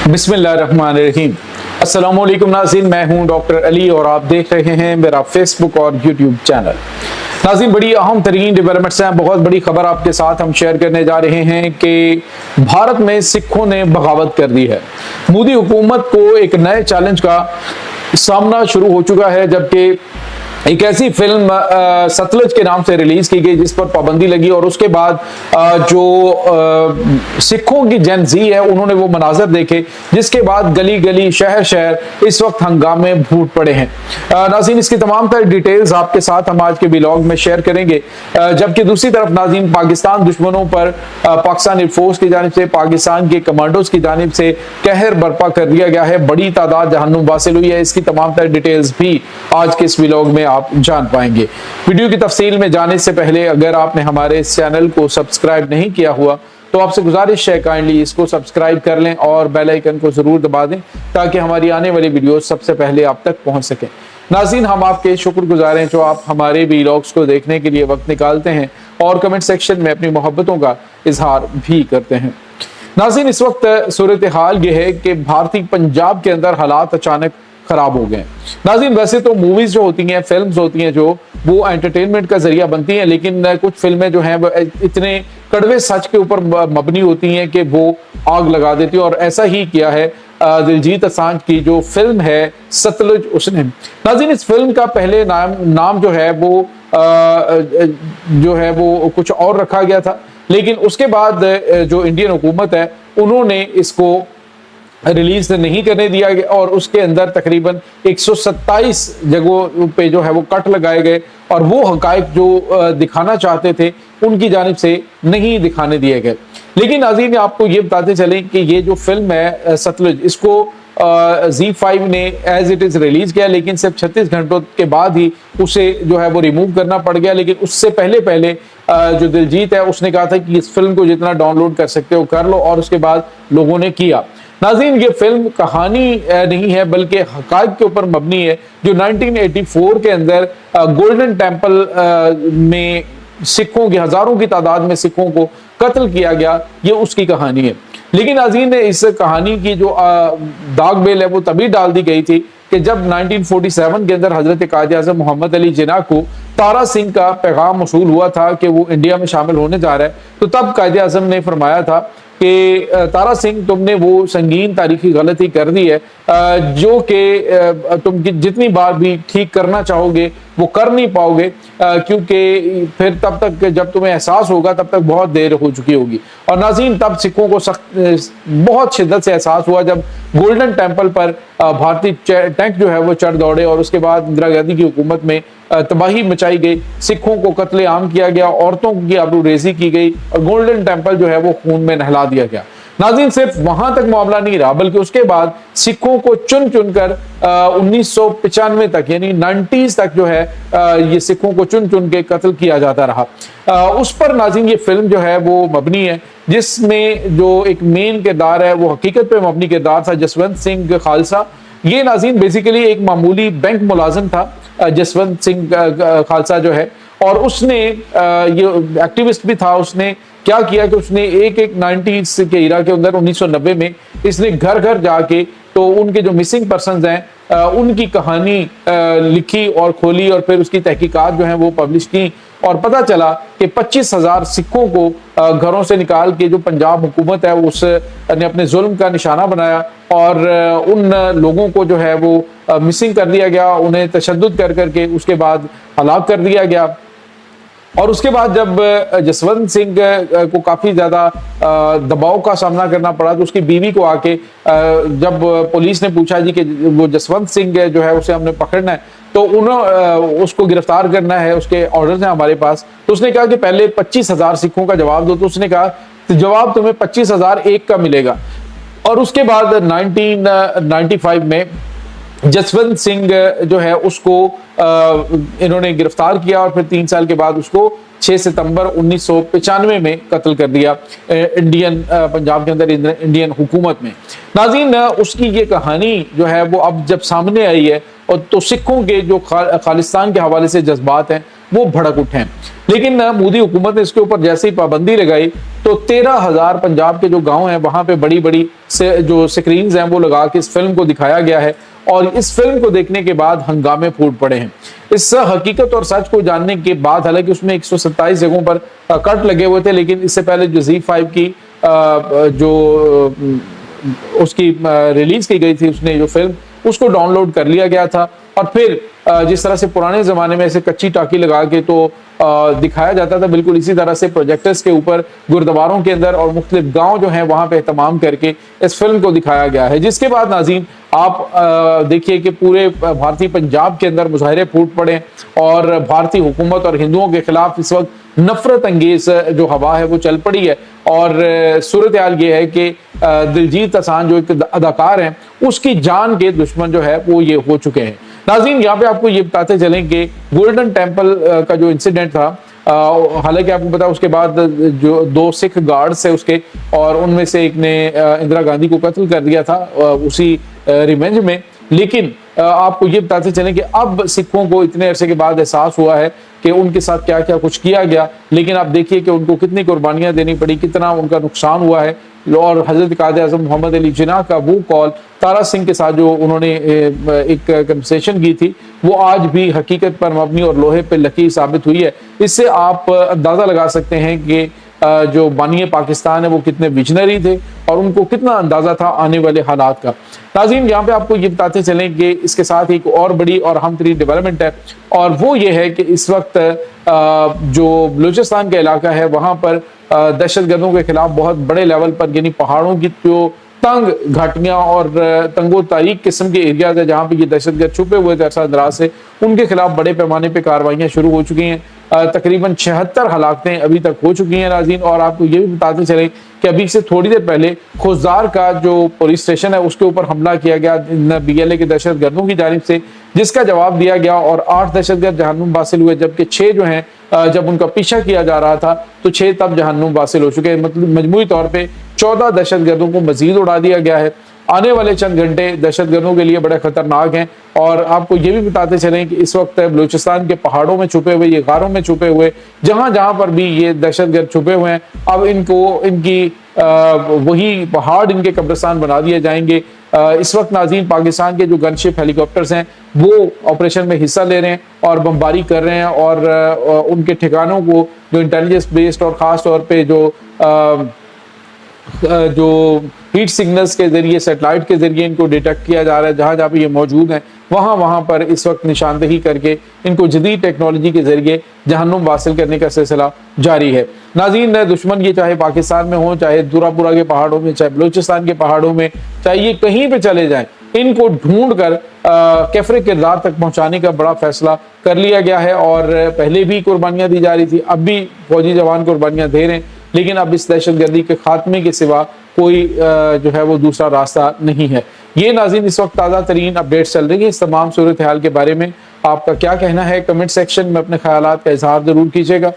बिस्मिल्लाहिर्रहमानिर्रहीम। अस्सलाम वालेकुम नाज़रीन, मैं हूं डॉक्टर अली और आप देख रहे हैं मेरा फेसबुक और यूट्यूब चैनल। नाज़रीन, बड़ी अहम तरीन डेवलपमेंट्स हैं, बहुत बड़ी खबर आपके साथ हम शेयर करने जा रहे हैं कि भारत में सिखों ने बगावत कर दी है। मोदी हुकूमत को एक नए चैलेंज का सामना शुरू हो चुका है, जबकि एक ऐसी फिल्म सतलुज के नाम से रिलीज की गई जिस पर पाबंदी लगी और उसके बाद जो सिखों की जेन जी है उन्होंने वो मनाजर देखे, जिसके बाद गली गली शहर शहर इस वक्त हंगामे फूट पड़े हैं। नाज़रीन, इसकी तमाम तरह डिटेल्स आपके साथ हम आज के व्लॉग में शेयर करेंगे। जबकि दूसरी तरफ नाज़रीन, पाकिस्तान दुश्मनों पर पाकिस्तान एयरफोर्स की जानिब से, पाकिस्तान के कमांडोज की जानिब से कहर बर्पा कर दिया गया है, बड़ी तादाद जहन्नुम वासिल हुई है। इसकी तमाम तरह डिटेल्स भी आज के इस व्लॉग में आप जान पाएंगे। वीडियो की तफसील में जाने से पहले अगर आपने हमारे इस चैनल को सब्सक्राइब नहीं किया हुआ तो आपसे गुजारिश है काइंडली इसको सब्सक्राइब कर लें और बेल आइकन को जरूर दबा दें ताकि हमारी आने वाली वीडियो सबसे पहले आप तक पहुंच सके। नाज़रीन, हम आपके शुक्रगुजार हैं जो आप हमारे व्लॉग्स को देखने के लिए वक्त निकालते हैं और कमेंट सेक्शन में अपनी मोहब्बतों का इजहार भी करते हैं। नाज़रीन, इस वक्त सूरत हाल ये है कि भारतीय पंजाब के अंदर हालात अचानक खराब हो गए। नाज़रीन, वैसे तो मूवीज जो होती हैं, फिल्म्स होती हैं जो वो एंटरटेनमेंट का जरिया बनती हैं, लेकिन कुछ फिल्में जो हैं वो इतने कड़वे सच के ऊपर मबनी होती हैं कि वो आग लगा देती है, और ऐसा ही किया है दिलजीत दोसांझ की जो फिल्म है सतलुज, उसने। नाज़रीन, इस फिल्म का पहले नाम जो है वो कुछ और रखा गया था, लेकिन उसके बाद जो इंडियन हुकूमत है उन्होंने इसको रिलीज नहीं करने दिया गया और उसके अंदर तकरीबन 127 जगहों पे जो है वो कट लगाए गए और वो हकायक जो दिखाना चाहते थे उनकी जानिब से नहीं दिखाने दिए गए। लेकिन नाज़रीन, आपको ये बताते चलें कि ये जो फिल्म है सतलुज, इसको Z5 ने एज इट इज रिलीज किया, लेकिन सिर्फ 36 घंटों के बाद ही उसे जो है वो रिमूव करना पड़ गया। लेकिन उससे पहले जो दिलजीत है उसने कहा था कि इस फिल्म को जितना डाउनलोड कर सकते हो कर लो, और उसके बाद लोगों ने किया। नाज़रीन, ये फिल्म कहानी नहीं है बल्कि हकायक के ऊपर मबनी है। जो 1984 के अंदर गोल्डन टेम्पल में सिखों की, हजारों की तादाद में सिखों को कत्ल किया गया, ये उसकी कहानी है। लेकिन नाज़रीन, इस कहानी की जो दाग बेल है वो तभी डाल दी गई थी कि जब 1947 के अंदर हजरत कायद आज़म मोहम्मद अली जिन्ना को तारा सिंह का पैगाम मौसूल हुआ था कि वो इंडिया में शामिल होने जा रहा है, तो तब कायद आज़म ने फरमाया था कि तारा सिंह, तुमने वो संगीन तारीखी गलती कर दी है जो कि तुम जितनी बार भी ठीक करना चाहोगे वो कर नहीं पाओगे, क्योंकि फिर तब तक जब तुम्हें एहसास होगा तब तक बहुत देर हो चुकी होगी। और नाज़रीन, तब सिखों को बहुत शिद्दत से एहसास हुआ जब गोल्डन टेम्पल पर भारतीय टैंक जो है वो चढ़ दौड़े और उसके बाद इंदिरा गांधी की हुकूमत में तबाही मचाई गई, सिखों को कत्लेआम किया गया, औरतों की आबरूरेजी की गई और गोल्डन टेम्पल जो है वो खून में नहला दिया गया। नाज़रीन, सिर्फ वहां तक मामला नहीं रहा बल्कि उसके बाद सिखों को चुन चुनकर 1995 तक यानी 90s तक जो है ये सिखों को चुन चुन के कत्ल किया जाता रहा। उस पर नाज़रीन ये फिल्म जो है वो मबनी है, जिसमें जो एक मेन किरदार है वो हकीकत पे मबनी किरदार था जसवंत सिंह खालसा। ये नाज़रीन बेसिकली एक मामूली बैंक मुलाजिम था जसवंत सिंह खालसा जो है, और उसने ये एक्टिविस्ट भी था। उसने क्या किया कि उसने एक 90s के इरा के अंदर 1990 में इसने घर घर जाके तो उनके जो मिसिंग पर्सन्स हैं उनकी कहानी लिखी और खोली, और फिर उसकी तहकीकात जो है वो पब्लिश की, और पता चला कि 25,000 सिखों को घरों से निकाल के जो पंजाब हुकूमत है उसने अपने जुल्म का निशाना बनाया और उन लोगों को जो है वो मिसिंग कर दिया गया, उन्हें तशद्दुद कर करके उसके बाद हलाक कर दिया गया। और उसके बाद जब जसवंत सिंह को काफी ज्यादा दबाव का सामना करना पड़ा तो उसकी बीवी को आके जब पुलिस ने पूछा जी कि वो जसवंत सिंह जो है उसे हमने पकड़ना है तो उसको गिरफ्तार करना है, उसके ऑर्डर्स हैं हमारे पास, तो उसने कहा कि पहले 25,000 सिखों का जवाब दो। तो उसने कहा तो जवाब तुम्हें 25,001 का मिलेगा। और उसके बाद 1995 में जसवंत सिंह जो है उसको इन्होंने गिरफ्तार किया और फिर 3 साल के बाद उसको 6 सितंबर 1995 में कत्ल कर दिया इंडियन पंजाब के अंदर इंडियन हुकूमत में। नाज़रीन, उसकी ये कहानी जो है वो अब जब सामने आई है और तो सिखों के जो खालिस्तान के हवाले से जज्बात हैं وہ भड़क उठे हैं। लेकिन मोदी हुकूमत ने इसके ऊपर जैसे ही पाबंदी लगाई तो 13,000 पंजाब के जो गांव हैं वहां पे बड़ी बड़ी जो स्क्रीन्स हैं वो लगा के इस फिल्म को दिखाया गया है और इस फिल्म को देखने के बाद हंगामे फूट पड़े हैं। इस हकीकत और सच को जानने के बाद, हालांकि उसमें 127 जगहों पर कट लगे हुए थे, लेकिन इससे पहले जो Z5 की जो उसकी रिलीज की गई थी, उसने जो फिल्म उसको डाउनलोड कर लिया गया था और फिर जिस तरह से पुराने जमाने में ऐसे कच्ची टाकी लगा के तो दिखाया जाता था, बिल्कुल इसी तरह से प्रोजेक्टर्स के ऊपर गुरुद्वारों के अंदर और मुख्तलिफ गांव जो हैं वहां पे एहतमाम करके इस फिल्म को दिखाया गया है। जिसके बाद नाज़रीन आप देखिए कि पूरे भारतीय पंजाब के अंदर मुजाहिरे फूट पड़े और भारतीय हुकूमत और हिंदुओं के खिलाफ इस वक्त नफरत अंगेज जो हवा है वो चल पड़ी है और सूरत हाल ये है कि दिलजीत दोसांझ जो एक अदाकार हैं उसकी जान के दुश्मन जो है वो ये हो चुके हैं। नाज़रीन यहाँ पे आपको ये बताते चलें कि गोल्डन टेम्पल का जो इंसिडेंट था, हालांकि आपको पता उसके बाद जो 2 सिख गार्ड्स है उसके और उनमें से एक ने इंदिरा गांधी को कत्ल कर दिया था उसी रिवेंज में। लेकिन आपको ये बताते चलें कि अब सिखों को इतने अरसे के बाद एहसास हुआ है कि उनके साथ क्या क्या कुछ किया गया, लेकिन आप देखिए कि उनको कितनी कुर्बानियां देनी पड़ी, कितना उनका नुकसान हुआ है। और हजरत कायद आज़म मोहम्मद अली जिन्ना का वो कॉल तारा सिंह के साथ जो उन्होंने एक कन्वर्सेशन की थी वो आज भी हकीकत पर मबनी और लोहे पे लकीर साबित हुई है। इससे आप अंदाज़ा लगा सकते हैं कि जो बानिए पाकिस्तान है वो कितने विजनरी थे और उनको कितना अंदाज़ा था आने वाले हालात का। नाज़रीन यहाँ पे आपको ये बताते चलें कि इसके साथ एक और बड़ी और अहम तरीन डेवलपमेंट है और वो ये है कि इस वक्त जो बलूचिस्तान का इलाका है वहाँ पर दहशतगर्दों के खिलाफ बहुत बड़े लेवल पर, यानी पहाड़ों की जो तंग घाटियां और तंगो तारीक किस्म के एरियाज है जहाँ पे ये दहशतगर्द छुपे हुए थे अरसा दराज से, उनके खिलाफ बड़े पैमाने पे कार्रवाइयाँ शुरू हो चुकी हैं। तकरीबन 76 हलाकतें अभी तक हो चुकी हैं नाज़रीन। और आपको ये भी बताते चलें कि अभी से थोड़ी देर पहले खुजदार का जो पुलिस स्टेशन है उसके ऊपर हमला किया गया BLA के दहशतगर्दों की जानिब से, जिसका जवाब दिया गया और 8 दहशतगर्द जहन्नुम वासिल हुए, जबकि 6 जो हैं जब उनका पीछा किया जा रहा था तो 6 तब जहन्नुम वासिल हो चुके हैं। मतलब मजमूई तौर पर 14 दहशतगर्दों को मजीद उड़ा दिया गया है। आने वाले चंद घंटे दहशतगर्दों के लिए बड़े खतरनाक हैं और आपको ये भी बताते चलें कि इस वक्त बलूचिस्तान के पहाड़ों में छुपे हुए, ये गारों में छुपे हुए, जहां जहां पर भी ये दहशतगर्द छुपे हुए हैं, अब इनकी वही पहाड़ इनके कब्रिस्तान बना दिए जाएंगे। इस वक्त नाज़रीन पाकिस्तान के जो गनशिप हेलीकॉप्टर्स हैं वो ऑपरेशन में हिस्सा ले रहे हैं और बमबारी कर रहे हैं और उनके ठिकानों को जो इंटेलिजेंस बेस्ड और ख़ास तौर पे जो हीट सिग्नल्स के जरिए, सैटेलाइट के जरिए इनको डिटेक्ट किया जा रहा है, जहाँ जहाँ पे ये मौजूद हैं वहाँ पर इस वक्त निशानदही करके इनको जदीद टेक्नोलॉजी के जरिए जहन्नुम वासिल करने का सिलसिला जारी है। नाज़रीन दुश्मन ये चाहे पाकिस्तान में हो, चाहे दुरापुरा के पहाड़ों में, चाहे बलूचिस्तान के पहाड़ों में, चाहे ये कहीं पे चले जाएं, इनको ढूंढ कर कैफरे किरदार तक पहुंचाने का बड़ा फैसला कर लिया गया है। और पहले भी कुर्बानियां दी जा रही थी, अब भी फौजी जवान कुर्बानियां दे रहे हैं, लेकिन अब इस दहशतगर्दी के खात्मे के सिवा कोई जो है वो दूसरा रास्ता नहीं है। ये नाज़रीन इस वक्त ताज़ा तरीन अपडेट्स चल रही है। इस तमाम सूरत हाल के बारे में आपका क्या कहना है, कमेंट सेक्शन में अपने ख्यालात का इजहार ज़रूर कीजिएगा।